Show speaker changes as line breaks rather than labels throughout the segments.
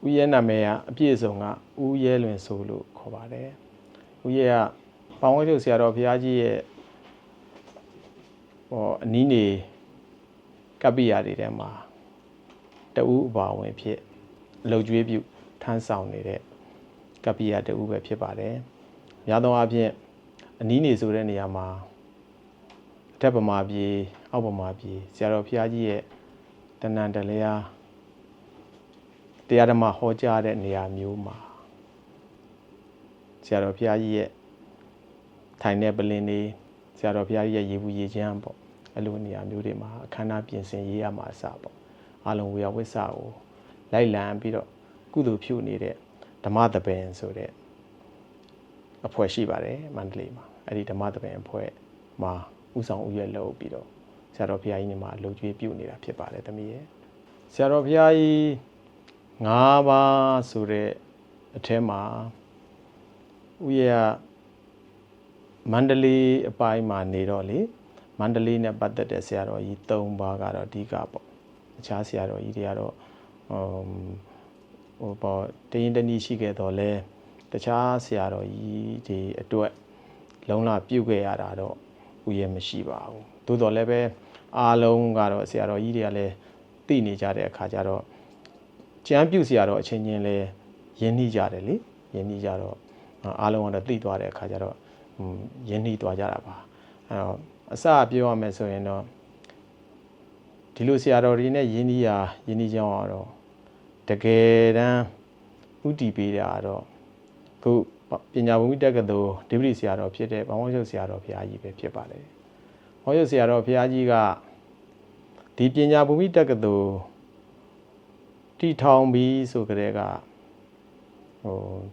ဦးရဲနာမည်ကအပြည့်စုံကဦးရဲလွင်ဆိုလို့ခေါ်ပါတယ်ဦးရဲကပေါင်းဝဲချုပ်ဆရာတော်ဘုရားကြီးရဲ့အနည်းနေကပ္ပိယတွေထဲမှာတဦးအပါဝင်ဖြစ်အလုပ်ကျွေးပြုထမ်းဆောင်နေတဲ့ကပ္ပိယတဦးပဲဖြစ်ပါတယ်များသောအားဖြင့်အနည်းနေဆိုတဲ့နေရာမှာအထက်ပမာပြည်အောက်ပမာပြည်ဆရာတော်ဘုရားကြီးရဲ့တဏ္ဍတလျာတရားဓမ္မဟောကြားတဲ့နေရာမျိုးမှာဆရာတော်ဘုရားကြီးရဲ့ထိုင်တဲ့ပလင်လေးဆရာတော်ဘုရားကြီးရဲ့ရေဘူးရေချမ်းပေါ့အဲ့လိုနေရာမျိုးတွေမှာအခမ်းအနားပြင်ဆင်ရေးရမှာအစပေါ့အလုံးဝေယဝိဆာကိုလိုက်လံပြီးတော့ကုသိုလ်ပြုနေတဲ့ဓမ္မသဘင်ဆိုတဲ့အဖွဲ့ရှိပါတယ်မန္တလေးမှာအဲ့ဒီဓမ္မသဘင်အဖွဲ့မှာဥဆောင်ဥရွက်လုပ်ပြီးတော့ဆရာတော်ဘုရားကြီးနေမှာအလုပ်ကျွေးပြုနေတာဖြစ်ပါတယ်တမီးရဲ့ဆရာတော်ဘုရားကြီး၅ပါးဆိုတဲ့အထဲမှာဥယျာမန္တလေးအပိုင်းမှာနေတော့လေမန္တလေးနဲ့ပတ်သက်တဲ့ဆရာတော်ကြီး၃ပါးကတော့အဓိကပေါ့အခြားဆရာတော်ကြီးတွေကတော့တရင်တနည်းရှိခဲ့တော့လဲတခြားဆရာတော်ကြီးတွေအတွက်လုံလပြုတ်ခဲ့ရတာတော့ဥယျာမရှိပါဘူးသို့တော်လည်းပဲအားလုံးကတော့ဆရာတော်ကြီးတွေကလည်းသိနေကြတဲ့အခါကျတော့ကျမ်းပြုဆရာတော်အချင်းချင်းလဲယဉ်နှီးကြတယ်လေယဉ်နှီးကြတော့အားလုံးကတော့သိသွားတဲ့အခါကျတော့ယဉ်နှီးသွားကြတာပါအဲတော့အစပြောရမယ်ဆိုရင်တော့ဒီလိုဆရာတော်တွေနဲ့ယဉ်နှီးကြောင်းကတော့တကယ်တမ်းဥတီပေးတာတော့ခုပညာဘုံတက္ကသိုလ်ဒီပတိဆရာတော်ဖြစ်တဲ့ဘောင်းဝချုပ်ဆရာတော်ဘုရားကြီးပဲဖြစ်ပါတယ်ဘောင်းဝချုပ်ဆရာတော်ဘုရားကြီးကဒီပညာဘုံတက္ကသိုလ်တည်ထောင်ပြီးဆိုကြတဲ့က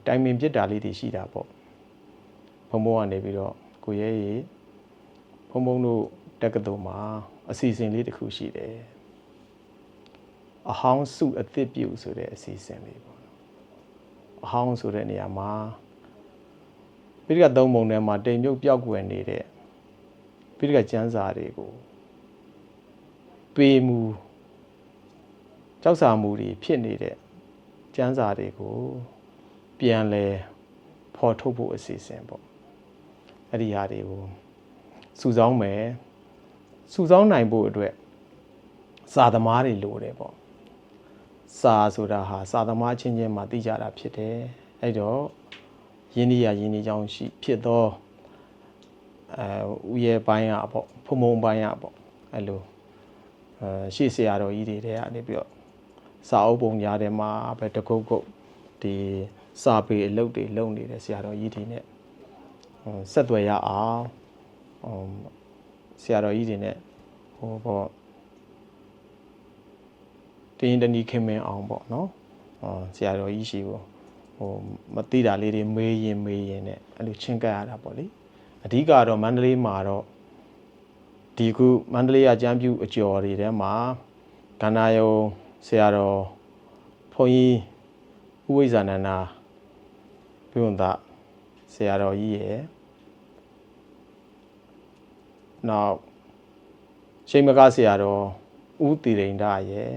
တိုင်ပင်ပြစ်တာလေးတွေရှိတာပေါ့ဘုံဘုံကနေပြီးတော့ကိုရဲရေဘုံဘုံတို့တက္ကသိုလ်မှာအစီအစဉ်လေးတစ်ခုရှိတယ်အဟောင်းစုအသစ်ပြုဆိုတဲ့အစီအစဉ်လေးပေါ့အဟောင်းဆိုတဲ့နေရာမှာပိဋကသုံးပုံထဲမှာတိမ်မြုပ်ပျောက်ကွယ်နေတဲ့ပိဋကကျမ်းစာတွေကိုပေးမှုကြောက်စာမှုတွေဖြစ်နေတဲ့ကျမ်းစာတွေကိုပြန်လဲဖော်ထုတ်ဖို့အစီအစဉ်ပေါ့အဲ့ဒီဟာတွေကိုစုဆောင်းမယ်စုဆောင်းနိုင်ဖို့အတွက်စာသမားတွေလိုတယ်ပေါ့စာဆိုတာဟာစာသမားချင်းချင်းမှသိကြတာဖြစ်တယ်အဲ့တော့ယင်းဒီကြောင်းရှိဖြစ်သောဥရဲ့ပိုင်းရပေါ့ဖုံဖုံပိုင်းရပေါ့အဲ့လိုရှေ့ဆရာတော်ကြီးတွေတဲ့ကနေပြီးတော့စာအုပ်ပုံညာထဲမှာပဲတကုတ်ကုတ်ဒီစာပေအလုပ်တွေလုပ်နေတဲ့ဆရာတော်ကြီးတွေနဲ့ဆက်သွယ်ရအောင်ဆရာတော်ကြီးတွေနဲ့တင်းတနီးခင်မင်းအောင်ပေါ့နော်ဆရာတော်ကြီးရှိကိုမသိတာလေးတွေမေးရင်နဲ့အဲ့လိုချင်းကပ်ရတာပေါ့လေအဓိကတော့မန္တလေးမှာတော့ဒီခုမန္တလေးကကျမ်းပြုအကျော်တွေထဲမှာကန္နာယုံဆရာတော်ဘုန်းကြီးဥဝိဇ္ဇာနန္ဒာဘုရင်သားဆရာတော်ကြီးရဲ့နောက်ရှိမကဆရာတော်ဦးတည်ရိန်ဒရဲ့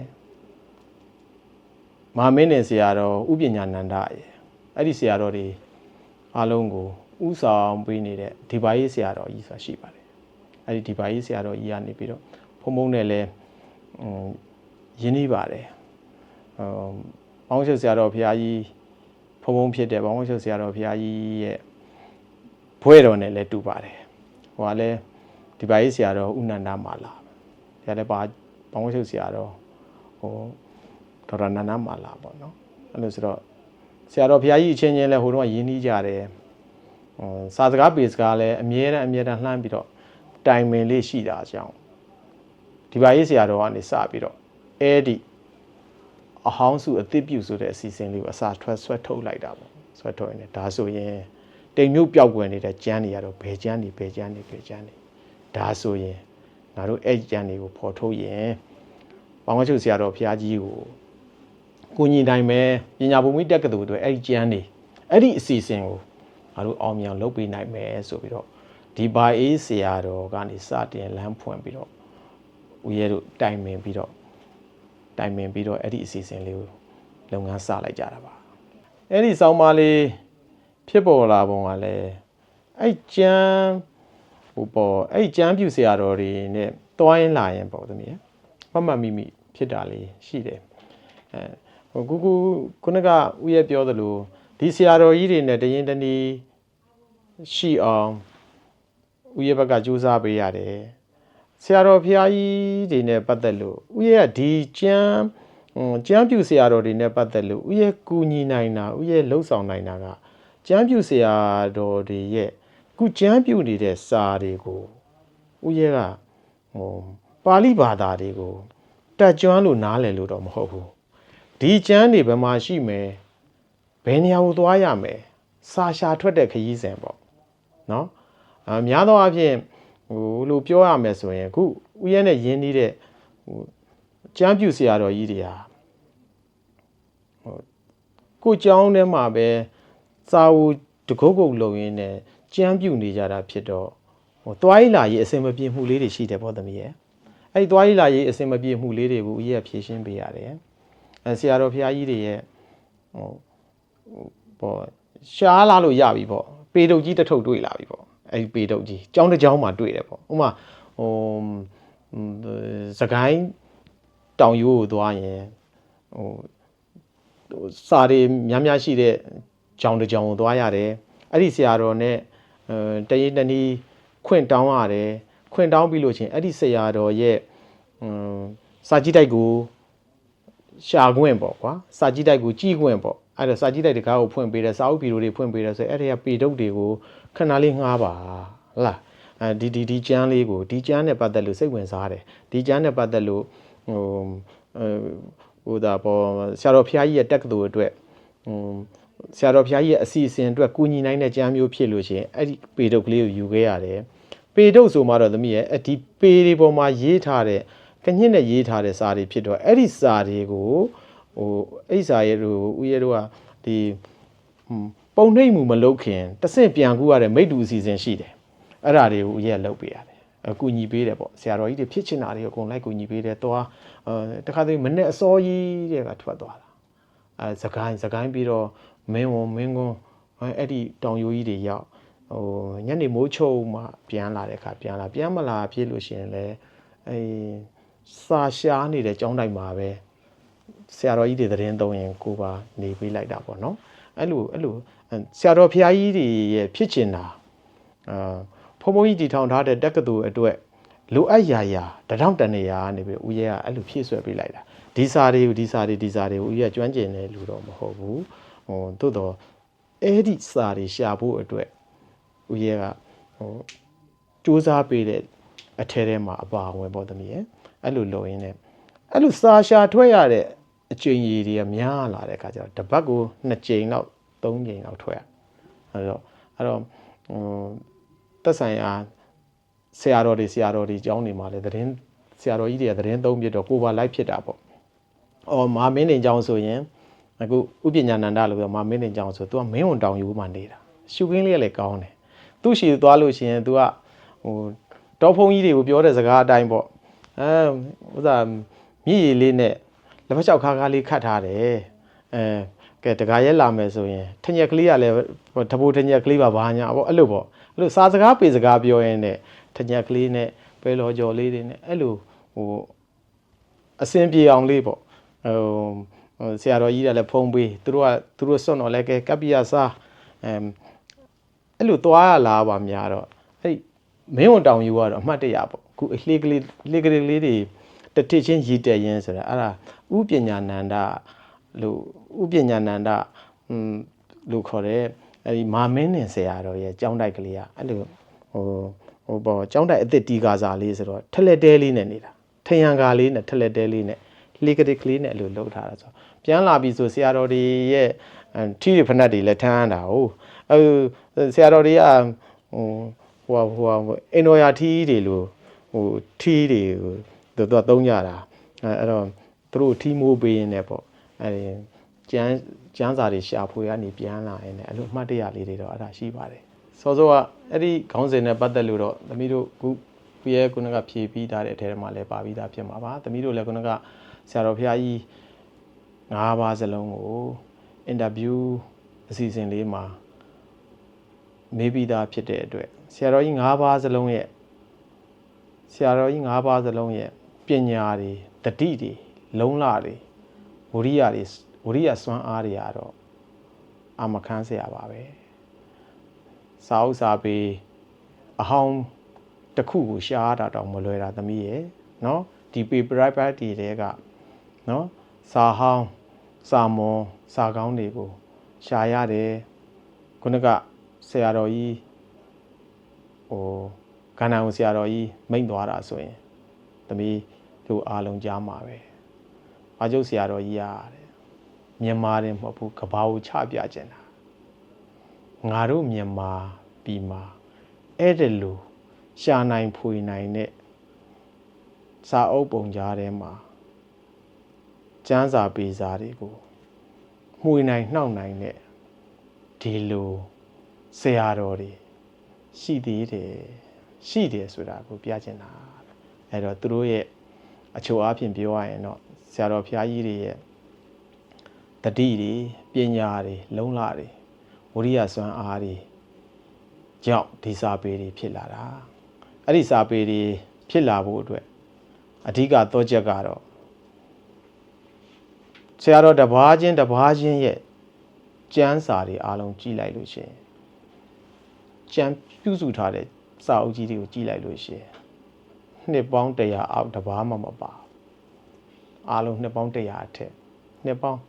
မဟာမင်းနဲ့ဆရာတော်ဥပညာနန္ဒရဲ့အဲ့ဒီဆရာတော်တွေအားလုံးကိုဥဆောင်ပေးနေတဲ့ဒီပါရေးဆရာတော်ကြီးဆိုတာရှိပါတယ်အဲ့ဒီပါရေးဆရာတော်ကြီးကနေပြီးတော့ဖုံဖုံနဲ့လဲရင်းနှီးပါတယ်ဘောင်းချုပ်ဆရာတော်ဘုရားကြီးဖုံဖုံဖြစ်တဲ့ဘောင်းချုပ်ဆရာတော်ဘုရားကြီးရဲ့ဘွဲတော်နဲ့လဲတူပါတယ်ဟိုကလဲဒီပါရေးဆရာတော်ဥနန္ဒမာလာဆရာလည်းဘောင်းချုပ်ဆရာတော်ဒေါက်တာနန္ဒမာလာပေါ့နော်အဲ့လိုဆိုတော့ဆရာတော်ဘုရားကြီးအချင်းချင်းလဲဟိုတော့ရင်းနှီးကြတယ်စာစကားပေစကားလဲအမြဲတမ်းလှမ်းပြီးတော့တိုင်ပင်လေးရှိတာကြောင့်ဒီပါရေးဆရာတော်ကနေစပြီးတော့အဲ့ဒီအဟောင်းစုအသစ်ပြုဆိုတဲ့အစီအစဉ်လေးကိုအစာဆွဲထုတ်လိုက်တာပေါ့ဆွဲထုတ်ရင်ဒါဆိုရင်တိမ်မြုပ်ပျောက်ကွယ်နေတဲ့ကျမ်းတွေကတော့ဘယ်ကျမ်းတွေဒါဆိုရင်ငါတို့အဲ့ကျမ်းတွေကိုဖော်ထုတ်ရင်ဘောင်းဝချုပ်ဆရာတော်ဘုရားကြီးကိုညီတိုင်းပဲပညာဘုံမိတက္ကသိုလ်တွေအဲ့ဒီကျမ်းတွေအဲ့ဒီအစီအစဉ်ကိုငါတို့အောင်မြင်လုပ်ပေးနိုင်မယ်ဆိုပြီးတော့ဒီဘာအေးဆရာတော်ကနေစတင်လမ်းဖွင့်ပြီးတော့ဦးရဲတို့တိုင်ပင်ပြီးတော့အဲ့ဒီအစီအစဉ်လေးကို လုပ်ငန်းစလိုက်ကြတာပါအဲ့ဒီဆောင်းပါးလေးဖြစ်ပေါ်လာပုံကလည်းအဲ့ကျမ်းဟိုပေါ့အဲ့ကျမ်းပြူဆရာတော်တွေနဲ့တွိုင်းလာရင်ပေါ့သမီးမှတ်မှတ်မိမိဖြစ်တာလေးရှိတယ်ဟိုခုနကဥရဲ့ပြောသလိုဒီဆရာတော်ကြီးတွေနဲ့တရင်တနည်းရှိအောင်ဥရဲ့ဘက်ကကြိုးစားပေးရတယ်ဆရာတော်ဖျားကြီးတွေနဲ့ပတ်သက်လို့ဥရဲ့ကဒီကျမ်းပြူဆရာတော်တွေနဲ့ပတ်သက်လို့ဥရဲ့ကူညီနိုင်တာဥရဲ့လှုပ်ဆောင်နိုင်တာကကျမ်းပြူဆရာတော်တွေရဲ့ခုကျမ်းပြူနေတဲ့စာတွေကိုဥရဲ့ကဟိုပါဠိဘာသာတွေကိုတက်ကျွမ်းလို့နားလည်လို့တော့မဟုတ်ဘူးဒီကျမ်းတွေဘယ်မှာရှိမယ်ဘယ်နေရာကိုသွားရမယ်စာရှာထွက်တဲ့ခရီးစဉ်ပေါ့နော်များသောအားဖြင့်ဟိုလိုပြောရမယ်ဆိုရင်ခုဥယျာဉ်နဲ့ရင်းနှီးတဲ့ဟိုကျမ်းပြူဆရာတော်ကြီးတွေဟာဟိုကိုကျောင်းထဲမှာပဲစာဝတကုတ်ကုတ်လုံရင်းနဲ့ကျမ်းပြူနေကြတာဖြစ်တော့ဟိုသွားရည်လာရေးအစင်မပြေမှုလေးတွေရှိတယ်ပေါ့သမီးရဲ့အဲ့ဒီသွားရည်လာရေးအစင်မပြေမှုလေးတွေကိုဥယျာဉ်ဖြေရှင်းပေးရတယ်ဆရာတော်ဖျားကြီးတွေရဲ့ဟိုပေါ့ရှားလာလို့ရပြီပေါ့ပေတုပ်ကြီးတစ်ထုပ်တွေ့လာပြီပေါ့အဲ့ဒီပေတုပ်ကြီးကျောင်းတစ်ကျောင်းမှာတွေ့တယ်ပေါ့ဥမာဟိုစကိုင်းတောင်ရိုးကိုသွားရင်ဟိုစာတွေများများရှိတဲ့ကျောင်းတစ်ကျောင်းကိုသွားရတယ်အဲ့ဒီဆရာတော်နဲ့တရင်တနည်းခွင့်တောင်းရတယ်ခွင့်တောင်းပြီးလို့ချင်းအဲ့ဒီဆရာတော်ရဲ့စာကြည့်တိုက်ကိုရှာခွင့်ပေါ့ကွာစာကြည့်တိုက်ကိုကြည့်ခွင့်ပေါ့အဲ့ဒါစာကြည့်တိုက်တကားကိုဖွင့်ပေးတယ်စာအုပ်ဗီဒီယိုတွေဖွင့်ပေးတယ်ဆိုအဲ့ဒီကပေတုပ်တွေကိုခဏလေးငှားပါဟုတ်လားဒီကျမ်းလေးကိုဒီကျမ်းနဲ့ပတ်သက်လို့စိတ်ဝင်စားတယ်ဒီကျမ်းနဲ့ပတ်သက်လို့ဟိုဒါပေါ်ဆရာတော်ဖျားကြီးရဲ့တက္ကသိုလ်အတွက်ဆရာတော်ဖျားကြီးရဲ့အစီအစဉ်အတွက်ကူညီနိုင်တဲ့ကျမ်းမျိုးဖြစ်လို့ရှိရင်အဲ့ဒီပေတုပ်ကလေးကိုယူခဲ့ရတယ်ပေတုပ်ဆိုမှတော့သမီးရဲ့ဒီပေတွေပေါ်မှာရေးထားတဲ့ကညစ်နဲ့ရေးထားတဲ့စာတွေဖြစ်တော့အဲ့ဒီစာတွေကိုဟိုအဲ့စာရဲ့ဟိုဦးရဲတို့ကဒီပုံနှိမ့်မှုမလုပ်ခင်တဆင့်ပြန်ကူရတဲ့မိတ္တူအစီအစဉ်ရှိတယ်အဲ့ဒါတွေကိုဦးရဲလုပ်ပေးရတယ်အကူညီပေးတယ်ပေါ့ဆရာတော်ကြီးတွေဖြစ်ချင်တာတွေအကုန်လိုက်ကူညီပေးတယ်သွားတခါတည်းမနဲ့အစောကြီးတဲ့ကထွက်သွားတာစကိုင်းပြီးတော့မင်းကွန်းအဲ့ဒီတောင်ရိုးကြီးတွေရောက်ဟိုညနေမိုးချုပ်မှပြန်လာတဲ့အခါပြန်မလာဖြစ်လို့ရှိရင်လည်းအဲစာရှားနေတဲ့ကျောင်းတိုက်မှာပဲဆရာတော်ကြီးတွေသတင်းသုံးရင်ကိုပါနေပေးလိုက်တာပေါ့နော်အဲ့လိုဆရာတော်ဖျားကြီးတွေရဲ့ဖြစ်ချင်တာဘုံဘုံကြီးတည်ထောင်ထားတဲ့တက္ကသိုလ်အတွက်လိုအပ်ရာတထောင်တနေရာနေပြီးဦးရဲကအဲ့လိုဖြည့်ဆွဲပေးလိုက်တာဒီစာတွေကိုဦးရဲကျွမ်းကျင်တယ်လို့တော့မဟုတ်ဘူးဟိုသို့တော့အဲ့ဒီစာတွေရှာဖို့အတွက်ဦးရဲကဟိုစူးစမ်းပေးတဲ့အထဲထဲမှာအပါအဝင်ပေါ့သမီးရဲ့အဲ့လိုလုပ်ရင်းနဲ့အဲ့လိုစာရှာထွက်ရတဲ့အချိန်ကြီးတွေကများလာတဲ့အခါကျတော့တစ်ပတ်ကို2ကြိမ်လောက်3ကြိမ်လောက်ထွက်ရအဲ့တော့သက်ဆိုင်ရာဆရာတော်တွေကျောင်းနေမှာလဲသတင်းဆရာတော်ကြီးတွေကသတင်းသုံးပြတော့ကိုပါလိုက်ဖြစ်တာပေါ့မဟာမင်းနေကျောင်းဆိုရင်အခုဥပညာနန္ဒလို့ပြောမဟာမင်းနေကျောင်းဆို तू ကမင်းဝန်တောင်ယူမှနေတာရှုခင်းလေးလည်းကောင်းတယ်သူ့ရှိသွားလို့ရှိရင် तू ကဟိုတောဖုံးကြီးတွေကိုပြောတဲ့စကားအတိုင်းပေါ့ဥစားမြည်ရည်လေးနဲ့လက်ဖက်ချောက်ခါးလေးခတ်ထားတယ်ကဲတခါရဲလာမယ်ဆိုရင်ထညက်ကလေးကလည်းတပိုးထညက်ကလေးပါဘာညာပေါ့အဲ့လိုပေါ့အဲ့လိုစားစကားပေစကားပြောရင်းနဲ့ထညက်ကလေးနဲ့ပဲလော်ကြော်လေးတွေနဲ့အဲ့လိုဟိုအစင်ပြေအောင်လေးပေါ့ဆရာတော်ကြီးကလည်းဖုံးပေးသူတို့စွန့်တော့လည်းကဲကပ္ပိယစားအဲ့လိုသွားရလာပါများတော့အဲ့မင်းဝန်တောင်ယူကတော့အမှတ်တရပေါ့ခုလှေကလေးတွေတတိချင်းရည်တက်ရင်းဆိုတာအဲ့ဒါဥပညာနန္ဒလို့ခေါ်တဲ့အဲ့ဒီမာမင်းနဲ့ဆရာတော်ရဲ့ကျောင်းတိုက်ကလေးကအဲ့လိုဟိုပေါ့ကျောင်းတိုက်အစ်စ်တီကာစာလေးဆိုတော့ထလက်တဲလေးနဲ့နေတာထရံကာလေးနဲ့ထလက်တဲလေးနဲ့လှေကလေးကလေးနဲ့အဲ့လိုလှုပ်ထားတာဆိုပြန်လာပြီဆိုဆရာတော်တွေရဲ့ထီးတွေဖနက်တွေလည်းထမ်းတာဟုတ်ဆရာတော်တွေကဟိုအင်တော်ယာထီးတွေလို့ထီးတွေကိုသူကသုံးကြတာအဲ့တော့သူတို့ထီးမိုးပေးရင်လည်းပေါ့အဲ့ကျန်းစာတွေရှာဖွေကနေပြန်လာရင်လည်းအဲ့လိုအမှတ်တရလေးတွေတော့အဲ့ဒါရှိပါတယ်စောစောကအဲ့ဒီခေါင်းစဉ်နဲ့ပတ်သက်လို့တော့သမီးတို့ခုခုနကဖြည့်ပြီးထားတဲ့အထဲမှာလည်းပါပြီးသားဖြစ်မှာပါသမီးတို့လည်းခုနကဆရာတော်ဖျားကြီး ၅ပါးစလုံးကိုအင်တာဗျူးအစီအစဉ်လေးမှာမေးပြီးသားဖြစ်တဲ့အတွက်ဆရာတော်ကြီး၅ပါးစလုံးရဲ့ပညာတွေတတိတွေလုံလတွေဝရိယစွမ်းအားတွေကတော့အမခန်းစရာပါပဲစာအုပ်စာပေအဟောင်းတစ်ခုကိုရှားတာတော့မလွယ်တာသမီးရဲ့နော်ဒီ paper တွေကနော်စာဟောင်းစာမွန်စာကောင်းတွေကိုရှားရတယ်ခုနကဆရာတော်ကြီးကဏ္ဍဝန်ဆရာတော်ကြီးမိန့်သွားတာဆိုရင်သမီးတို့အားလုံးကြားမှာပဲအာကျုပ်ဆရာတော်ကြီးရတယ်မြန်မာတင်မဟုတ်ဘူးကဘာကိုချပြကျင်တာငါတို့မြန်မာပြည်မှာအဲ့ဒါလို့ရှာနိုင်ဖွေနိုင်တဲ့စာအုပ်ပုံကြားထဲမှာကျမ်းစာပေစာတွေကိုမှွေနိုင်နှောက်နိုင်တဲ့ဒီလိုဆရာတော်တွေရှိသေးတယ်ဆိုတာကိုပြချင်တာအဲ့တော့သူတို့ရဲ့အချို့အားဖြင့်ပြောရရင်တော့ဆရာတော်ဘုရားကြီးတွေရဲ့တတိတွေပညာတွေလုံလတွေဝရိယစွမ်းအားတွေကြောင့်ဒီစာပေတွေဖြစ်လာတာအဲ့ဒီစာပေတွေဖြစ်လာဖို့အတွက်အဓိကတော့ချက်ကတော့ဆရာတော်တပါးချင်းရဲ့ကျမ်းစာတွေအားလုံးကြည့်လိုက်လို့ရှိရင်ကျမ်းပြုစုထားတဲ့စာအုပ်ကြီးတွေကိုကြည့်လိုက်လို့ရှိရင်နှစ်ပေါင်း100အောက်တပါးမှမပါအားလုံးနှစ်ပေါင်း100အထက်နှစ်ပေါင်း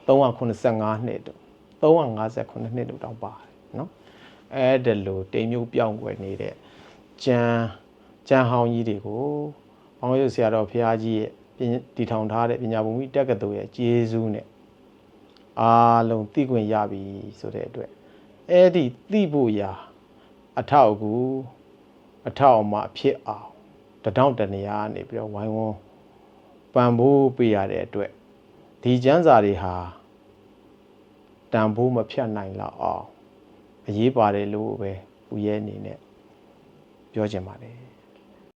385နှစ်တို့358နှစ်တို့တောင်ပါတယ်နော်အဲ့ဒါလို့တိမ်မြုပ်ပြောင်းွယ်နေတဲ့ကျမ်းဟောင်းကြီးတွေကိုဘောင်ရုပ်ဆရာတော်ဘုရားကြီးရဲ့တည်ထောင်ထားတဲ့ပညာဘုံကြီးတက္ကသိုလ်ရဲ့ကျေးဇူးနဲ့အားလုံးသိခွင့်ရပြီဆိုတဲ့အတွက်အဲ့ဒီသိဖို့ရာအထောက်အကူအမဖြစ်အောင်တောင့်တနေရနေပြီးတော့ဝိုင်းဝန်းပံ့ပိုးပေးရတဲ့အတွက်ဒီကျမ်းစာတွေဟာတန်ဖိုးမဖြတ်နိုင်လောက်အောင်အရေးပါတယ်လို့ပဲဦးရဲအနေနဲ့ပြောချင်ပါတယ်